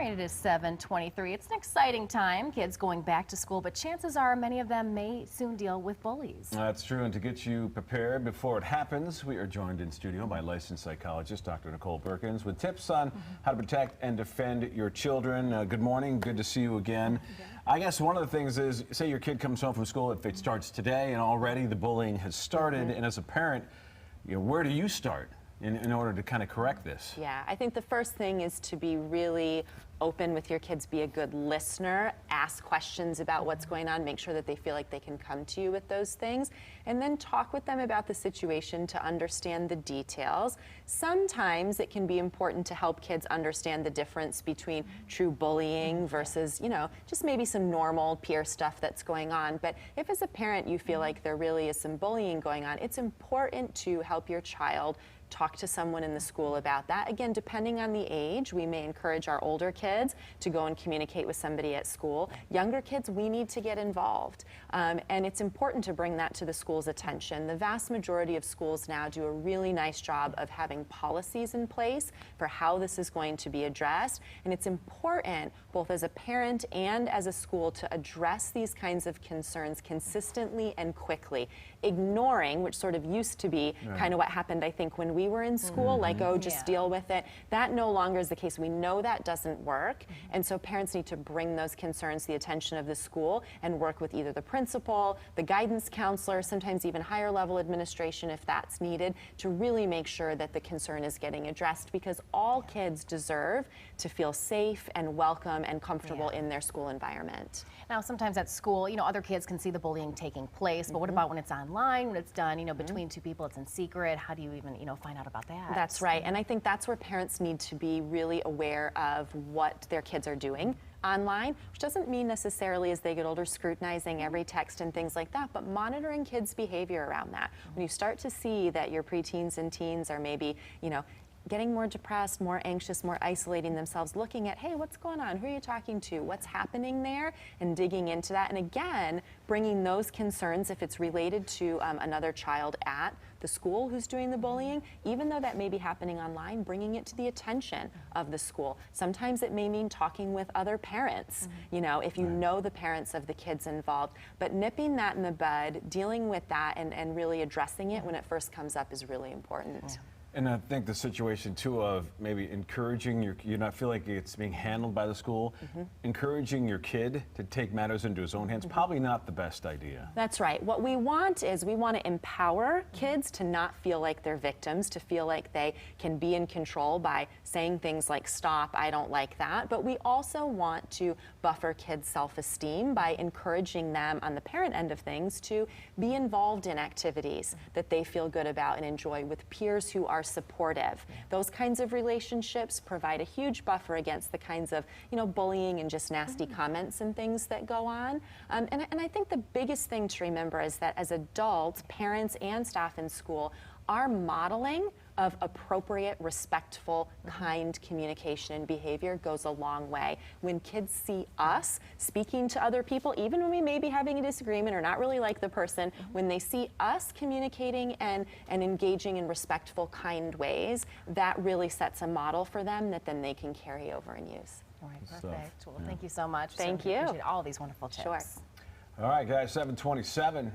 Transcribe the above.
right, it is 7:23. It's an exciting time. Kids going back to school, but chances are many of them may soon deal with bullies. That's true, and to get you prepared before it happens, we are joined in studio by licensed psychologist Dr. Nicole Beurkens with tips on how to protect and defend your children. Good morning. Good to see you again. I guess one of the things is, say your kid comes home from school, if it starts today and already the bullying has started, and as a parent, where do you start in order to kind of correct this? Yeah, I think the first thing is to be really open with your kids, be a good listener, ask questions about what's going on, make sure that they feel like they can come to you with those things, and then talk with them about the situation to understand the details. Sometimes it can be important to help kids understand the difference between true bullying versus, just maybe some normal peer stuff that's going on. But if as a parent you feel like there really is some bullying going on, it's important to help your child talk to someone in the school about that. Again, depending on the age, we may encourage our older kids to go and communicate with somebody at school. Younger kids, we need to get involved. And it's important to bring that to the school's attention. The vast majority of schools now do a really nice job of having policies in place for how this is going to be addressed. And it's important, both as a parent and as a school, to address these kinds of concerns consistently and quickly. Ignoring, which sort of used to be kind of what happened, I think, when we were in school, like, oh, just deal with it. That no longer is the case. We know that doesn't work. And so parents need to bring those concerns to the attention of the school and work with either the principal, the guidance counselor, sometimes even higher level administration if that's needed, to really make sure that the concern is getting addressed, because all kids deserve to feel safe and welcome and comfortable in their school environment. Now, sometimes at school, other kids can see the bullying taking place, but what about when it's online, when it's done, between two people, it's in secret? How do you even, find out about that? That's right, and I think that's where parents need to be really aware of what their kids are doing online, which doesn't mean necessarily as they get older scrutinizing every text and things like that, but monitoring kids' behavior around that. When you start to see that your preteens and teens are maybe, getting more depressed, more anxious, more isolating themselves, looking at, hey, what's going on? Who are you talking to? What's happening there? And digging into that. And again, bringing those concerns, if it's related to another child at the school who's doing the bullying, even though that may be happening online, bringing it to the attention of the school. Sometimes it may mean talking with other parents, if you know the parents of the kids involved. But nipping that in the bud, dealing with that, and really addressing it when it first comes up is really important. And I think the situation, too, of maybe encouraging you not feel like it's being handled by the school, encouraging your kid to take matters into his own hands, probably not the best idea. That's right. What we want is we want to empower kids to not feel like they're victims, to feel like they can be in control by saying things like, stop, I don't like that. But we also want to buffer kids' self-esteem by encouraging them on the parent end of things to be involved in activities that they feel good about and enjoy with peers who are supportive. Those kinds of relationships provide a huge buffer against the kinds of, bullying and just nasty comments and things that go on. And I think the biggest thing to remember is that as adults, parents and staff in school are modeling of appropriate, respectful, kind communication and behavior goes a long way. When kids see us speaking to other people, even when we may be having a disagreement or not really like the person, when they see us communicating and engaging in respectful, kind ways, that really sets a model for them that then they can carry over and use. All right, perfect. Well, thank you so much. Thank you. Appreciate all these wonderful tips. Sure. All right, guys, 7:27.